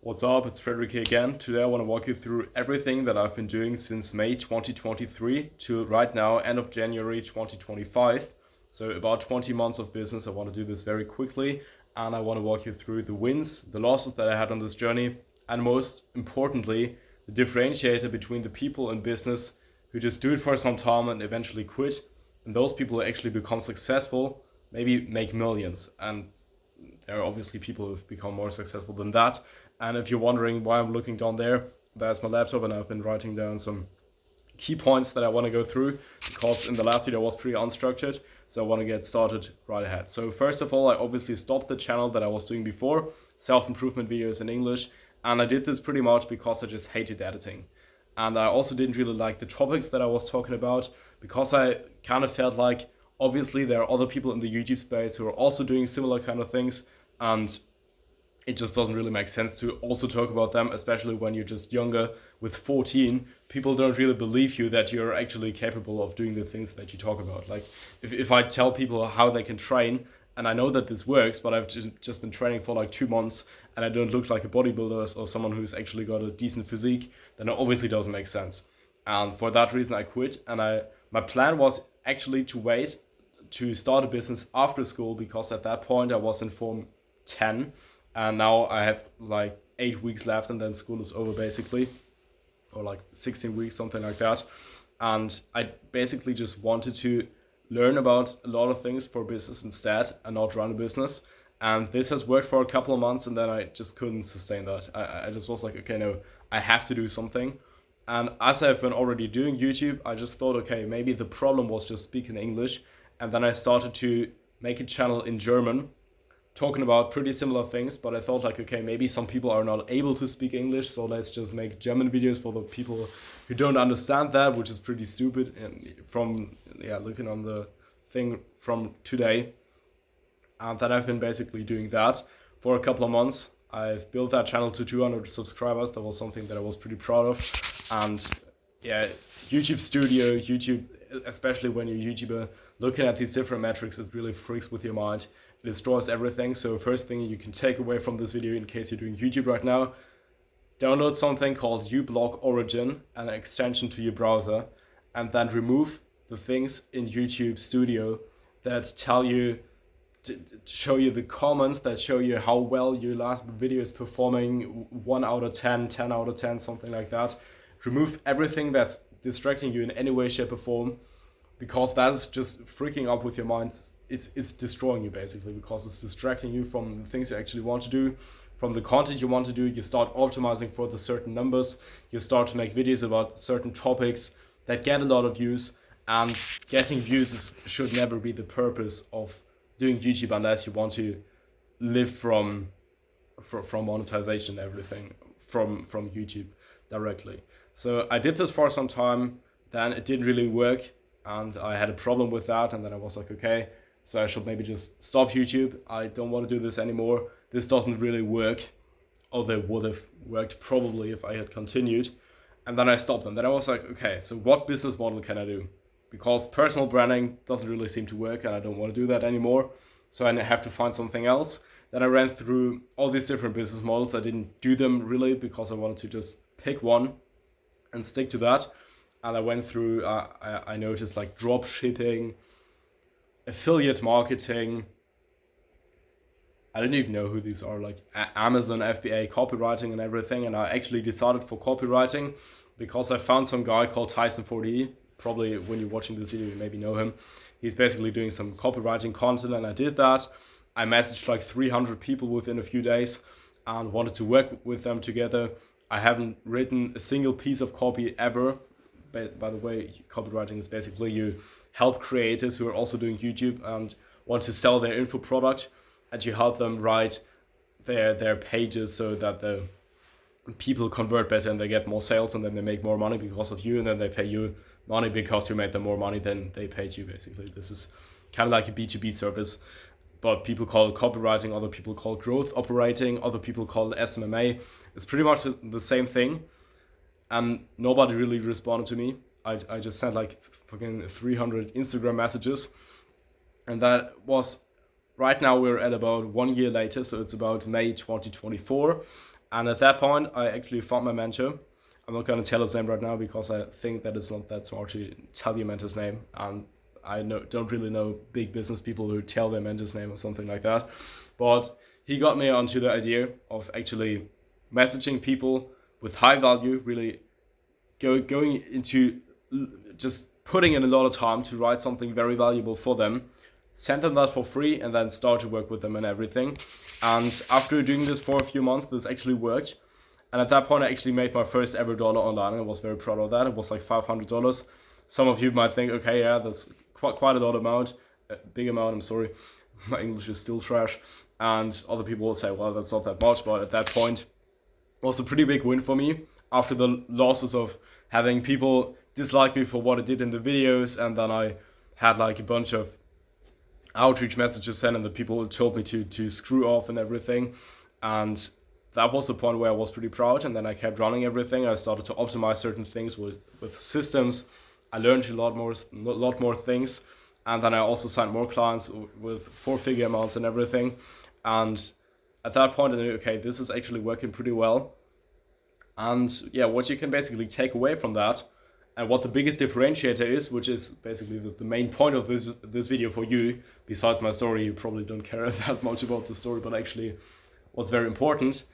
What's up? It's Frederick here again. Today I want to walk you through everything that I've been doing since May 2023 to right now, end of January 2025. So about 20 months of business. I want to do this very quickly and I want to walk you through the wins, the losses that I had on this journey, and most importantly, the differentiator between the people in business who just do it for some time and eventually quit, and those people who actually become successful, maybe make millions. And there are obviously people who've become more successful than that. And if you're wondering why I'm looking down there, there's my laptop and I've been writing down some key points that I want to go through because in the last video I was pretty unstructured. So I want to get started right ahead. So first of all, I obviously stopped the channel that I was doing before, self-improvement videos in English. And I did this pretty much because I just hated editing. And I also didn't really like the topics that I was talking about because I kind of felt like obviously there are other people in the YouTube space who are also doing similar kind of things, and it just doesn't really make sense to also talk about them, especially when you're just younger. With 14, people don't really believe you that you're actually capable of doing the things that you talk about. Like if I tell people how they can train, and I know that this works, but I've just been training for like 2 months and I don't look like a bodybuilder or someone who's actually got a decent physique, then it obviously doesn't make sense. And for that reason I quit, and my plan was actually to wait to start a business after school, because at that point I was in Form 10 and now I have like 8 weeks left and then school is over basically, or like 16 weeks, something like that. And I basically just wanted to learn about a lot of things for business instead and not run a business. And this has worked for a couple of months and then I just couldn't sustain that. I just was like, okay, no, I have to do something. And as I've been already doing YouTube, I just thought, okay, maybe the problem was just speaking English. And then I started to make a channel in German talking about pretty similar things, but I thought like, okay, maybe some people are not able to speak English, so let's just make German videos for the people who don't understand that, which is pretty stupid. And from looking on the thing from today, and then I've been basically doing that for a couple of months. I've built that channel to 200 subscribers. That was something that I was pretty proud of. And yeah, YouTube Studio, YouTube, especially when you're a YouTuber, looking at these different metrics, it really freaks with your mind. It destroys everything. So first thing you can take away from this video, in case you're doing YouTube right now, download something called uBlock Origin, an extension to your browser, and then remove the things in YouTube Studio that tell you, to show you the comments that show you how well your last video is performing, 1 out of 10, 10 out of 10, something like that. Remove everything that's distracting you in any way, shape or form, because that's just freaking up with your mind. It's destroying you basically, because it's distracting you from the things you actually want to do, from the content you want to do. You start optimizing for the certain numbers, you start to make videos about certain topics that get a lot of views, and getting views should never be the purpose of doing YouTube unless you want to live from monetization and everything from YouTube directly. So I did this for some time, then it didn't really work and I had a problem with that, and then I was like, okay, so I should maybe just stop YouTube. I don't want to do this anymore. This doesn't really work, although it would have worked probably if I had continued. And then I stopped, and then I was like, okay, so what business model can I do? Because personal branding doesn't really seem to work and I don't want to do that anymore. So I have to find something else. Then I ran through all these different business models. I didn't do them really because I wanted to just pick one and stick to that. And I went through, I noticed like drop shipping, affiliate marketing. I didn't even know who these are, like Amazon FBA, copywriting and everything. And I actually decided for copywriting because I found some guy called Tyson40. Probably when you're watching this video, you maybe know him. He's basically doing some copywriting content, and I did that. I messaged like 300 people within a few days and wanted to work with them together. I haven't written a single piece of copy ever. By the way, copywriting is basically you help creators who are also doing YouTube and want to sell their info product, and you help them write their pages so that the people convert better and they get more sales, and then they make more money because of you, and then they pay you money because you made them more money than they paid you basically. This is kind of like a B2B service, but people call it copywriting, other people call it growth operating, other people call it SMMA. It's pretty much the same thing, and nobody really responded to me. I just sent like fucking 300 Instagram messages, and that was, right now we're at about 1 year later, so it's about May 2024, And at that point, I actually found my mentor. I'm not going to tell his name right now because I think that it's not that smart to tell your mentor's name. And don't really know big business people who tell their mentor's name or something like that. But he got me onto the idea of actually messaging people with high value, really going into just putting in a lot of time to write something very valuable for them, send them that for free, and then start to work with them and everything. And after doing this for a few months, this actually worked. And at that point, I actually made my first ever dollar online, and I was very proud of that. It was like $500. Some of you might think, okay, yeah, that's quite a lot amount, a big amount. I'm sorry, my English is still trash. And other people will say, well, that's not that much. But at that point, it was a pretty big win for me after the losses of having people dislike me for what I did in the videos, and then I had like a bunch of outreach messages sent, and the people told me to screw off and everything. And that was the point where I was pretty proud, and then I kept running everything. I started to optimize certain things with systems. I learned a lot more things, and then I also signed more clients with 4-figure amounts and everything. And at that point, I knew, okay, this is actually working pretty well. And yeah, what you can basically take away from that, and what the biggest differentiator is, which is basically the main point of this video for you, besides my story, you probably don't care that much about the story, but actually what's very important,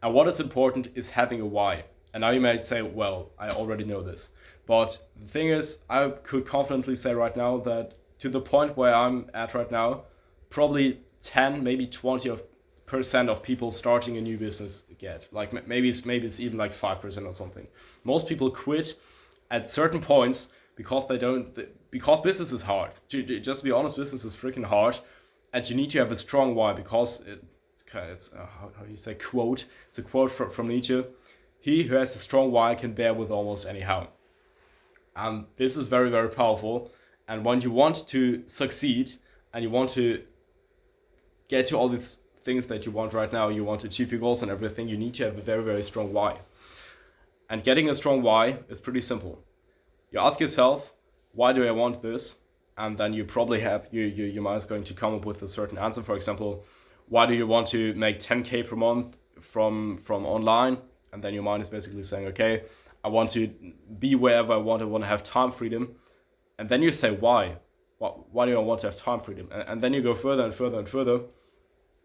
and what is important is having a why. And now you might say, well, I already know this. But the thing is, I could confidently say right now that to the point where I'm at right now, probably 10, maybe 20% of people starting a new business get. Like maybe it's even like 5% or something. Most people quit at certain points because because business is hard. Just to be honest, business is freaking hard, and you need to have a strong why, because it's how do you say quote? It's a quote from Nietzsche. He who has a strong why can bear with almost anyhow. And this is very, very powerful. And when you want to succeed and you want to get to all these things that you want right now, you want to achieve your goals and everything, you need to have a very, very strong why. And getting a strong why is pretty simple. You ask yourself, why do I want this? And then you probably have, your mind is going to come up with a certain answer. For example, why do you want to make 10K per month from online? And then your mind is basically saying, okay, I want to be wherever I want to have time freedom. And then you say, why? Why do I want to have time freedom? And then you go further and further and further.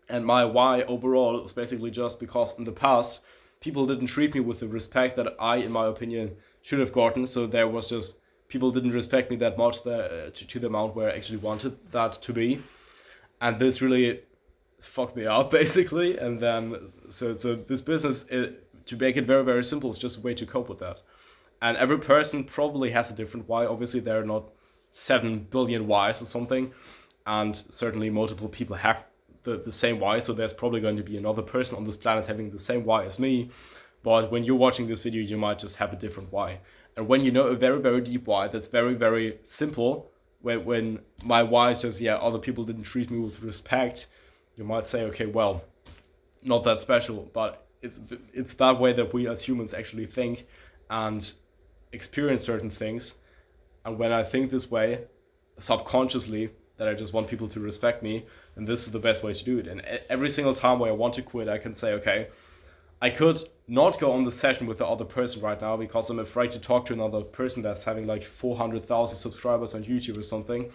And my why overall is basically just because in the past, people didn't treat me with the respect that I, in my opinion, should have gotten. So there was just, people didn't respect me that much to the amount where I actually wanted that to be. And this really fucked me up, basically. And then, so this business, to make it very, very simple, is just a way to cope with that. And every person probably has a different why. Obviously, there are not 7 billion whys or something. And certainly multiple people have the same why. So there's probably going to be another person on this planet having the same why as me. But when you're watching this video, you might just have a different why. And when you know a very, very deep why, that's very, very simple. When my why is just, yeah, other people didn't treat me with respect, you might say, okay, well, not that special. But it's that way that we as humans actually think and experience certain things. And when I think this way, subconsciously, that I just want people to respect me, and this is the best way to do it. And every single time where I want to quit, I can say, okay, I could not go on the session with the other person right now because I'm afraid to talk to another person that's having like 400,000 subscribers on YouTube or something.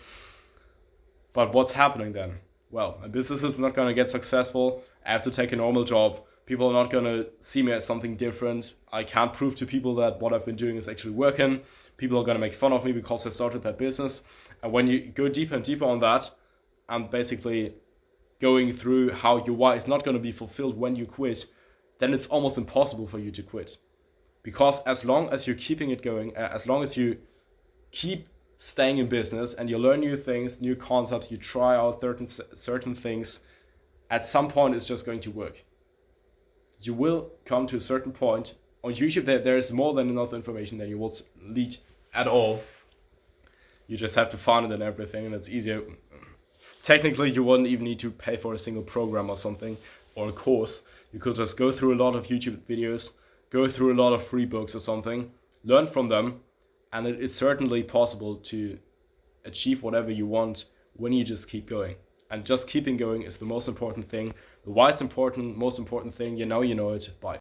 But what's happening then? Well, my business is not going to get successful. I have to take a normal job. People are not going to see me as something different. I can't prove to people that what I've been doing is actually working. People are going to make fun of me because I started that business. And when you go deeper and deeper on that, and basically going through how your why is not going to be fulfilled when you quit, then it's almost impossible for you to quit. Because as long as you're keeping it going, as long as you keep staying in business and you learn new things, new concepts, you try out certain things, at some point it's just going to work. You will come to a certain point. On YouTube, there is more than enough information that you will need at all. You just have to find it and everything, and it's easier. Technically, you wouldn't even need to pay for a single program or something, or a course. You could just go through a lot of YouTube videos, go through a lot of free books or something, learn from them, and it is certainly possible to achieve whatever you want when you just keep going. And just keeping going is the most important thing, Why is important, most important thing, you know it. Bye.